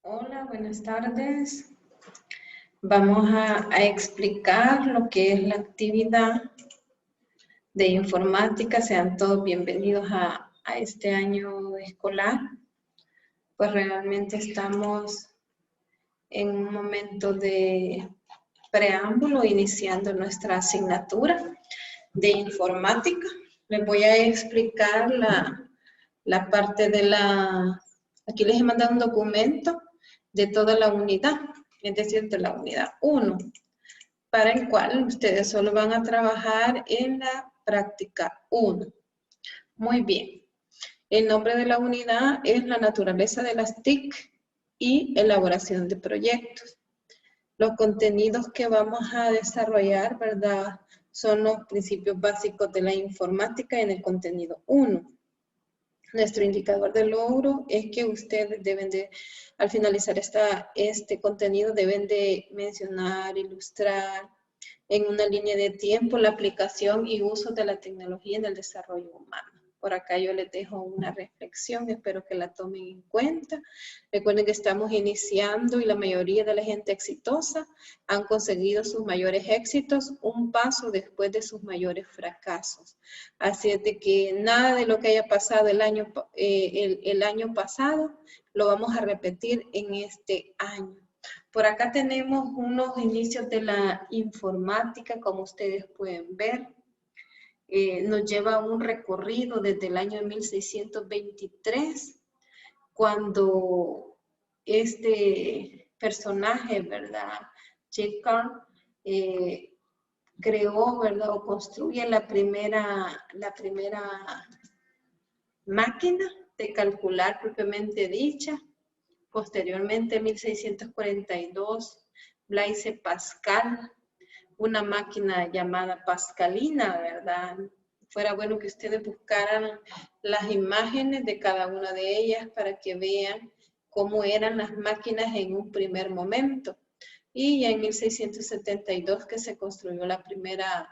Hola, buenas tardes. Vamos a explicar lo que es la actividad de informática. Sean todos bienvenidos a este año escolar. Pues realmente estamos en un momento de preámbulo, iniciando nuestra asignatura de informática. Les voy a explicar la parte de la... Aquí les he mandado un documento de toda la unidad, es decir, de la unidad 1, para el cual ustedes solo van a trabajar en la práctica 1. Muy bien. El nombre de la unidad es la naturaleza de las TIC y elaboración de proyectos. Los contenidos que vamos a desarrollar, ¿verdad?, son los principios básicos de la informática en el contenido 1. Nuestro indicador de logro es que ustedes deben de, al finalizar este contenido, deben de mencionar, ilustrar en una línea de tiempo la aplicación y uso de la tecnología en el desarrollo humano. Por acá yo les dejo una reflexión, espero que la tomen en cuenta. Recuerden que estamos iniciando y la mayoría de la gente exitosa han conseguido sus mayores éxitos un paso después de sus mayores fracasos. Así es de que nada de lo que haya pasado el año pasado lo vamos a repetir en este año. Por acá tenemos unos inicios de la informática, como ustedes pueden ver. Nos lleva un recorrido desde el año 1623, cuando este personaje, ¿verdad?, Jacques, creó, ¿verdad?, o construye la primera máquina de calcular propiamente dicha. Posteriormente, en 1642, Blaise Pascal, una máquina llamada Pascalina, ¿verdad? Fuera bueno que ustedes buscaran las imágenes de cada una de ellas para que vean cómo eran las máquinas en un primer momento. Y ya en 1672 que se construyó la primera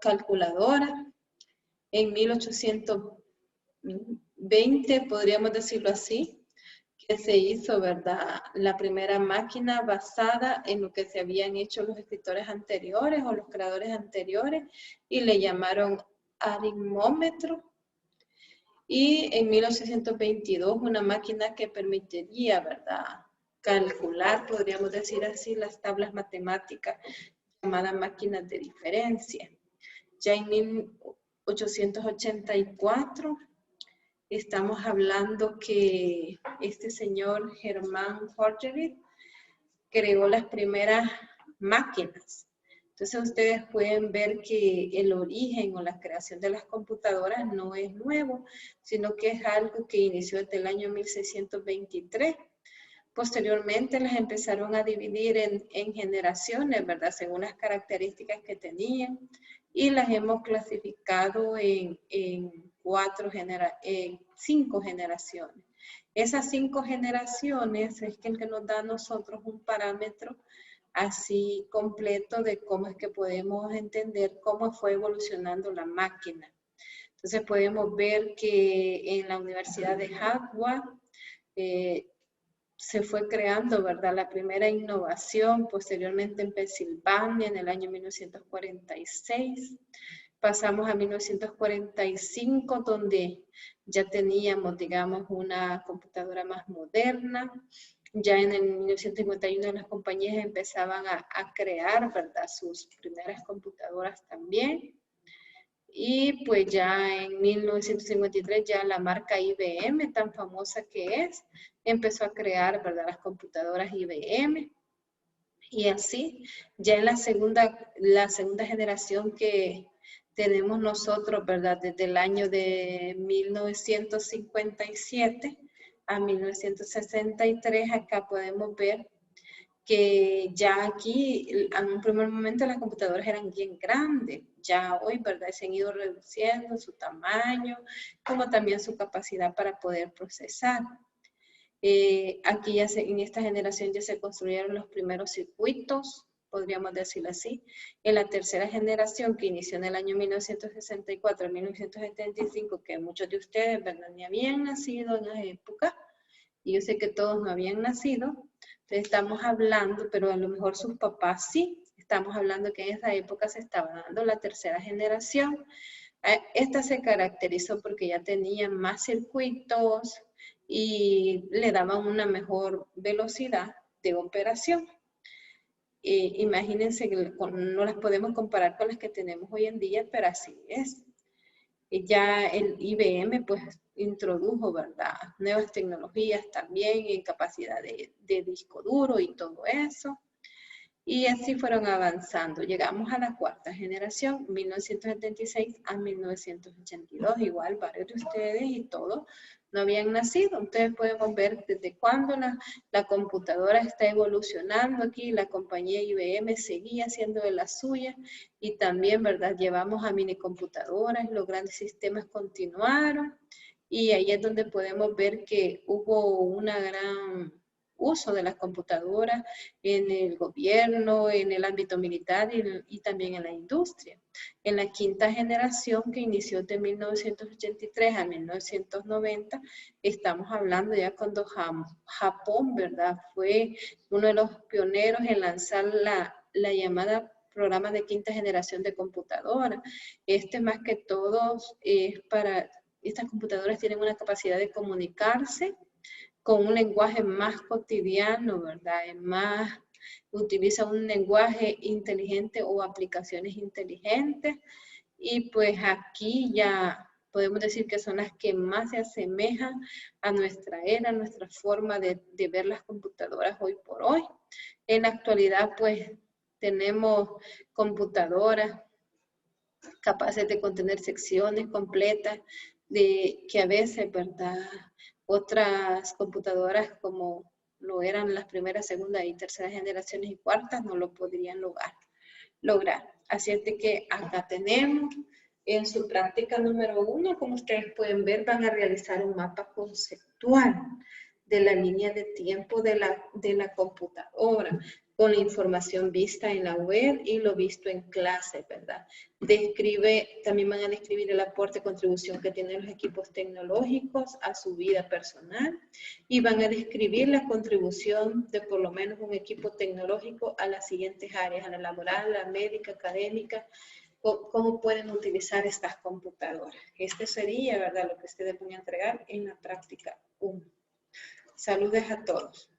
calculadora. En 1820, podríamos decirlo así, que se hizo, ¿verdad?, la primera máquina basada en lo que se habían hecho los escritores anteriores o los creadores anteriores y le llamaron aritmómetro. Y en 1822 una máquina que permitiría, ¿verdad?, calcular, podríamos decir así, las tablas matemáticas llamadas máquinas de diferencia. Ya en 1884 estamos hablando que este señor Germán Horgerith creó las primeras máquinas. Entonces ustedes pueden ver que el origen o la creación de las computadoras no es nuevo, sino que es algo que inició desde el año 1623. Posteriormente las empezaron a dividir en generaciones, ¿verdad?, según las características que tenían, y las hemos clasificado en 5 generaciones. Esas 5 generaciones es que nos da a nosotros un parámetro así completo de cómo es que podemos entender cómo fue evolucionando la máquina. Entonces podemos ver que en la Universidad de Harvard se fue creando, ¿verdad?, la primera innovación, posteriormente en Pensilvania en el año 1946. Pasamos a 1945, donde ya teníamos, digamos, una computadora más moderna. Ya en el 1951 las compañías empezaban a crear, ¿verdad?, sus primeras computadoras también. Y pues ya en 1953 ya la marca IBM, tan famosa que es, empezó a crear, ¿verdad?, las computadoras IBM. Y así, ya en la segunda generación que tenemos nosotros, ¿verdad?, desde el año de 1957 a 1963, acá podemos ver que ya aquí, en un primer momento, las computadoras eran bien grandes. Ya hoy, ¿verdad?, se han ido reduciendo su tamaño, como también su capacidad para poder procesar. Aquí ya en esta generación ya se construyeron los primeros circuitos, podríamos decirlo así. En la tercera generación, que inició en el año 1964 a 1975, que muchos de ustedes, ¿verdad?, ni habían nacido en esa época, y yo sé que todos no habían nacido, entonces estamos hablando, pero a lo mejor sus papás sí, estamos hablando que en esa época se estaba dando la tercera generación. Esta se caracterizó porque ya tenía más circuitos y le daban una mejor velocidad de operación. Imagínense que no las podemos comparar con las que tenemos hoy en día, pero así es. Ya el IBM pues introdujo, ¿verdad?, nuevas tecnologías también en capacidad de disco duro y todo eso. Y así fueron avanzando. Llegamos a la cuarta generación, 1976 a 1982. Igual varios de ustedes y todos no habían nacido. Entonces podemos ver desde cuándo la computadora está evolucionando aquí. La compañía IBM seguía haciendo de la suya. Y también, ¿verdad?, llevamos a minicomputadoras. Los grandes sistemas continuaron. Y ahí es donde podemos ver que hubo una gran uso de las computadoras en el gobierno, en el ámbito militar y también en la industria. En la quinta generación, que inició de 1983 a 1990, estamos hablando ya cuando Japón, ¿verdad?, fue uno de los pioneros en lanzar la llamada programa de quinta generación de computadora. Más que todo es para, estas computadoras tienen una capacidad de comunicarse con un lenguaje más cotidiano, ¿verdad? Utiliza un lenguaje inteligente o aplicaciones inteligentes. Y pues aquí ya podemos decir que son las que más se asemejan a nuestra era, a nuestra forma de ver las computadoras hoy por hoy. En la actualidad, pues, tenemos computadoras capaces de contener secciones completas, que a veces, ¿verdad?, otras computadoras como lo eran las primeras, segunda y tercera generaciones y cuartas no lo podrían lograr. Así es de que acá tenemos en su práctica número 1, como ustedes pueden ver, van a realizar un mapa conceptual de la línea de tiempo de la computadora, con la información vista en la web y lo visto en clase, ¿verdad? También van a describir el aporte y contribución que tienen los equipos tecnológicos a su vida personal y van a describir la contribución de por lo menos un equipo tecnológico a las siguientes áreas, a la laboral, la médica, académica, cómo pueden utilizar estas computadoras. Sería, ¿verdad?, lo que ustedes van a entregar en la práctica 1. Saludos a todos.